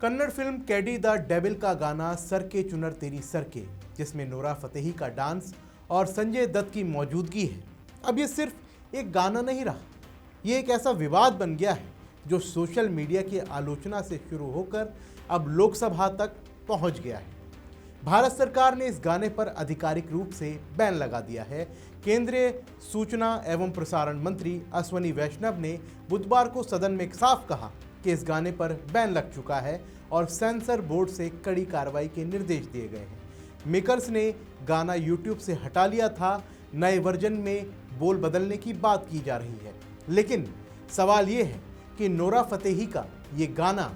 Kannada film KD the devil का गाना sir के चुनर तेरी सर के, जिसमें नोरा फतेही का डांस और संजय दत्त की मौजूदगी है, अब ये सिर्फ एक गाना नहीं रहा, ये एक ऐसा विवाद बन गया है जो सोशल मीडिया की आलोचना से शुरू होकर अब लोकसभा तक पहुंच गया है। भारत सरकार ने इस गाने पर आधिकारिक रूप से बैन लगा दिया है। केंद्रीय सूचना एवं प्रसारण मंत्री अश्विनी वैष्णव ने बुधवार को सदन में साफ कहा कि इस गाने पर बैन लग चुका है और सेंसर बोर्ड से कड़ी कार्रवाई के निर्देश दिए गए हैं। मेकर्स ने गाना यूट्यूब से हटा लिया था, नए वर्जन में बोल बदलने की बात की जा रही है, लेकिन सवाल ये है कि नोरा फतेही का ये गाना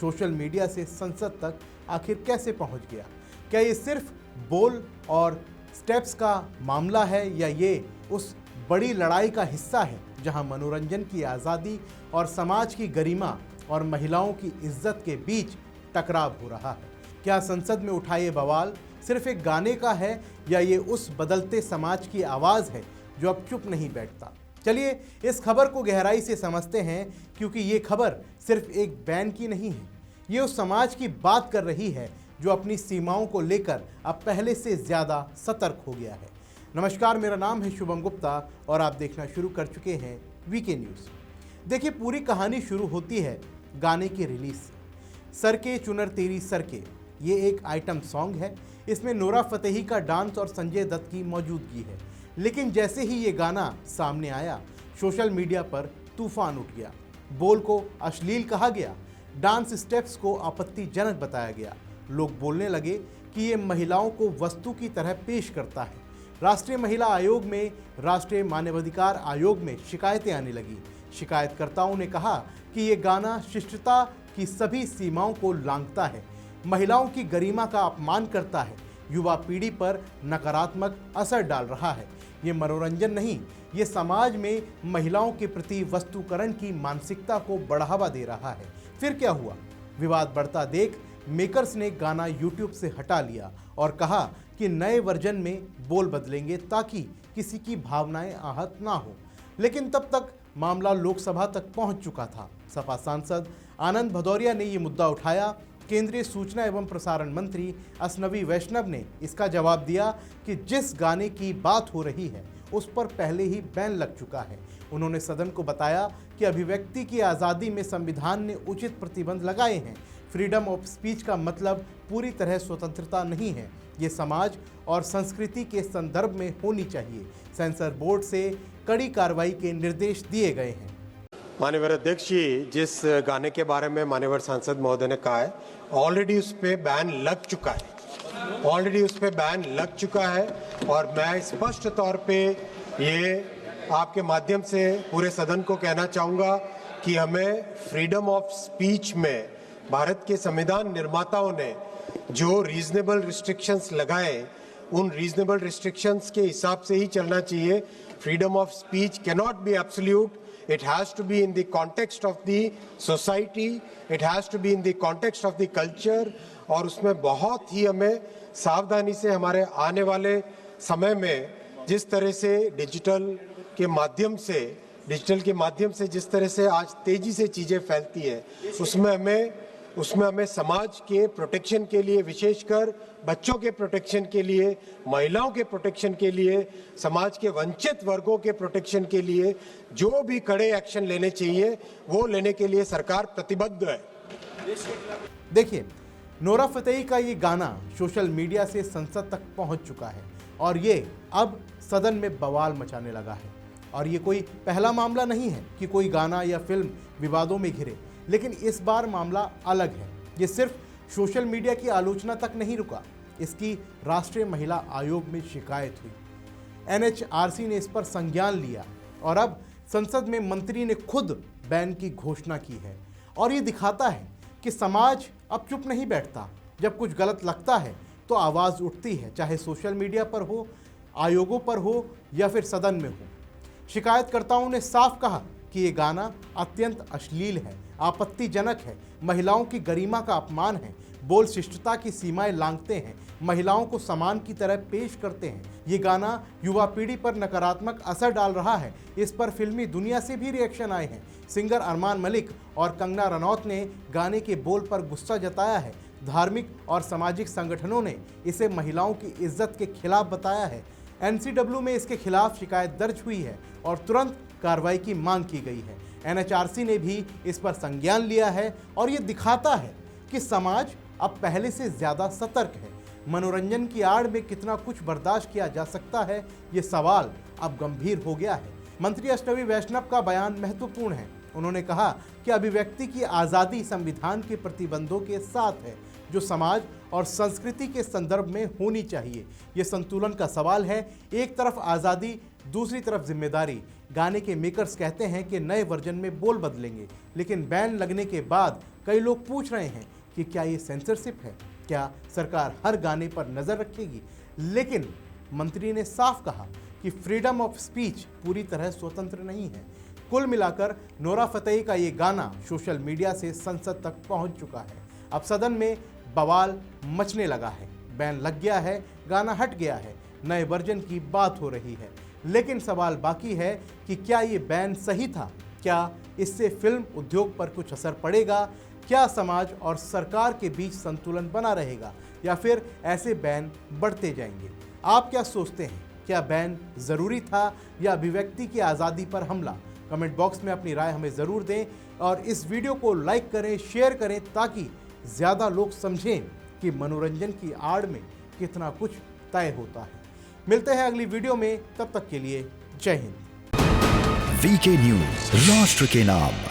सोशल मीडिया से संसद तक आखिर कैसे पहुंच गया? क्या ये सिर्फ बोल और स्टेप्स का मामला है या ये उस बड़ी लड़ाई का हिस्सा है जहां मनोरंजन की आज़ादी और समाज की गरिमा और महिलाओं की इज्जत के बीच टकराव हो रहा है? क्या संसद में उठा ये बवाल सिर्फ एक गाने का है या ये उस बदलते समाज की आवाज़ है जो अब चुप नहीं बैठता? चलिए इस खबर को गहराई से समझते हैं, क्योंकि ये खबर सिर्फ एक बैन की नहीं है, ये उस समाज की बात कर रही है जो अपनी सीमाओं को लेकर अब पहले से ज़्यादा सतर्क हो गया है। नमस्कार, मेरा नाम है शुभम गुप्ता और आप देखना शुरू कर चुके हैं वीके न्यूज़। देखिए, पूरी कहानी शुरू होती है गाने की रिलीज से। सर के चुनर तेरी सर के ये एक आइटम सॉन्ग है। इसमें नोरा फतेही का डांस और संजय दत्त की मौजूदगी है, लेकिन जैसे ही ये गाना सामने आया, सोशल मीडिया पर तूफान उठ गया। बोल को अश्लील कहा गया, डांस स्टेप्स को आपत्तिजनक बताया गया। लोग बोलने लगे कि ये महिलाओं को वस्तु की तरह पेश करता है। राष्ट्रीय महिला आयोग में, राष्ट्रीय मानवाधिकार आयोग में शिकायतें आने लगी। शिकायतकर्ताओं ने कहा कि ये गाना शिष्टता की सभी सीमाओं को लांघता है, महिलाओं की गरिमा का अपमान करता है, युवा पीढ़ी पर नकारात्मक असर डाल रहा है। ये मनोरंजन नहीं, ये समाज में महिलाओं के प्रति वस्तुकरण की मानसिकता को बढ़ावा दे रहा है। फिर क्या हुआ? विवाद बढ़ता देख मेकर्स ने गाना यूट्यूब से हटा लिया और कहा कि नए वर्जन में बोल बदलेंगे ताकि किसी की भावनाएं आहत ना हो। लेकिन तब तक मामला लोकसभा तक पहुंच चुका था। सपा सांसद आनंद भदौरिया ने ये मुद्दा उठाया। केंद्रीय सूचना एवं प्रसारण मंत्री अश्विनी वैष्णव ने इसका जवाब दिया कि जिस गाने की बात हो रही है उस पर पहले ही बैन लग चुका है। उन्होंने सदन को बताया कि अभिव्यक्ति की आज़ादी में संविधान ने उचित प्रतिबंध लगाए हैं। फ्रीडम ऑफ स्पीच का मतलब पूरी तरह स्वतंत्रता नहीं है, ये समाज और संस्कृति के संदर्भ में होनी चाहिए। सेंसर बोर्ड से कड़ी कार्रवाई के निर्देश दिए गए हैं। माननीय अध्यक्ष जी, जिस गाने के बारे में माननीय सांसद महोदय ने कहा है, ऑलरेडी उस पर बैन लग चुका है, ऑलरेडी उस पर बैन लग चुका है। और मैं स्पष्ट तौर पे ये आपके माध्यम से पूरे सदन को कहना चाहूँगा कि हमें फ्रीडम ऑफ स्पीच में भारत के संविधान निर्माताओं ने जो रीजनेबल रिस्ट्रिक्शंस लगाए, उन रीजनेबल रिस्ट्रिक्शंस के हिसाब से ही चलना चाहिए। Freedom of speech cannot be absolute, it has to be in the context of the society, it has to be in the context of the culture। और उसमें बहुत ही हमें सावधानी से हमारे आने वाले समय में जिस तरह से डिजिटल के माध्यम से जिस तरह से आज तेजी से चीज़ें फैलती है, उसमें हमें समाज के प्रोटेक्शन के लिए, विशेषकर बच्चों के प्रोटेक्शन के लिए, महिलाओं के प्रोटेक्शन के लिए, समाज के वंचित वर्गों के प्रोटेक्शन के लिए जो भी कड़े एक्शन लेने चाहिए वो लेने के लिए सरकार प्रतिबद्ध है। देखिए, नोरा फतेही का ये गाना सोशल मीडिया से संसद तक पहुंच चुका है और ये अब सदन में बवाल मचाने लगा है। और ये कोई पहला मामला नहीं है कि कोई गाना या फिल्म विवादों में घिरे, लेकिन इस बार मामला अलग है। ये सिर्फ सोशल मीडिया की आलोचना तक नहीं रुका, इसकी राष्ट्रीय महिला आयोग में शिकायत हुई। एनएचआरसी ने इस पर संज्ञान लिया और अब संसद में मंत्री ने खुद बैन की घोषणा की है। और ये दिखाता है कि समाज अब चुप नहीं बैठता। जब कुछ गलत लगता है तो आवाज़ उठती है, चाहे सोशल मीडिया पर हो, आयोगों पर हो या फिर सदन में हो। शिकायतकर्ताओं ने साफ कहा कि ये गाना अत्यंत अश्लील है, आपत्तिजनक है, महिलाओं की गरिमा का अपमान है, बोल शिष्टता की सीमाएं लांघते हैं, महिलाओं को सामान की तरह पेश करते हैं। ये गाना युवा पीढ़ी पर नकारात्मक असर डाल रहा है। इस पर फिल्मी दुनिया से भी रिएक्शन आए हैं। सिंगर अरमान मलिक और कंगना रनौत ने गाने के बोल पर गुस्सा जताया है। धार्मिक और सामाजिक संगठनों ने इसे महिलाओं की इज्जत के खिलाफ बताया है। NCW में इसके खिलाफ शिकायत दर्ज हुई है और तुरंत कार्रवाई की मांग की गई है। NHRC ने भी इस पर संज्ञान लिया है और ये दिखाता है कि समाज अब पहले से ज्यादा सतर्क है। मनोरंजन की आड़ में कितना कुछ बर्दाश्त किया जा सकता है, ये सवाल अब गंभीर हो गया है। मंत्री अष्टवी वैष्णव का बयान महत्वपूर्ण है। उन्होंने कहा कि अभिव्यक्ति की आज़ादी संविधान के प्रतिबंधों के साथ है, जो समाज और संस्कृति के संदर्भ में होनी चाहिए। ये संतुलन का सवाल है। एक तरफ आज़ादी, दूसरी तरफ जिम्मेदारी। गाने के मेकर्स कहते हैं कि नए वर्जन में बोल बदलेंगे, लेकिन बैन लगने के बाद कई लोग पूछ रहे हैं कि क्या ये सेंसरशिप है? क्या सरकार हर गाने पर नज़र रखेगी? लेकिन मंत्री ने साफ कहा कि फ्रीडम ऑफ स्पीच पूरी तरह स्वतंत्र नहीं है। कुल मिलाकर नोरा फतेही का ये गाना सोशल मीडिया से संसद तक पहुंच चुका है। अब सदन में बवाल मचने लगा है। बैन लग गया है, गाना हट गया है, नए वर्जन की बात हो रही है। लेकिन सवाल बाकी है कि क्या ये बैन सही था? क्या इससे फिल्म उद्योग पर कुछ असर पड़ेगा? क्या समाज और सरकार के बीच संतुलन बना रहेगा या फिर ऐसे बैन बढ़ते जाएंगे? आप क्या सोचते हैं? क्या बैन ज़रूरी था या अभिव्यक्ति की आज़ादी पर हमला? कमेंट बॉक्स में अपनी राय हमें ज़रूर दें और इस वीडियो को लाइक करें, शेयर करें, ताकि ज़्यादा लोग समझें कि मनोरंजन की आड़ में कितना कुछ तय होता है। मिलते हैं अगली वीडियो में, तब तक के लिए जय हिंद। VK न्यूज़, राष्ट्र के नाम।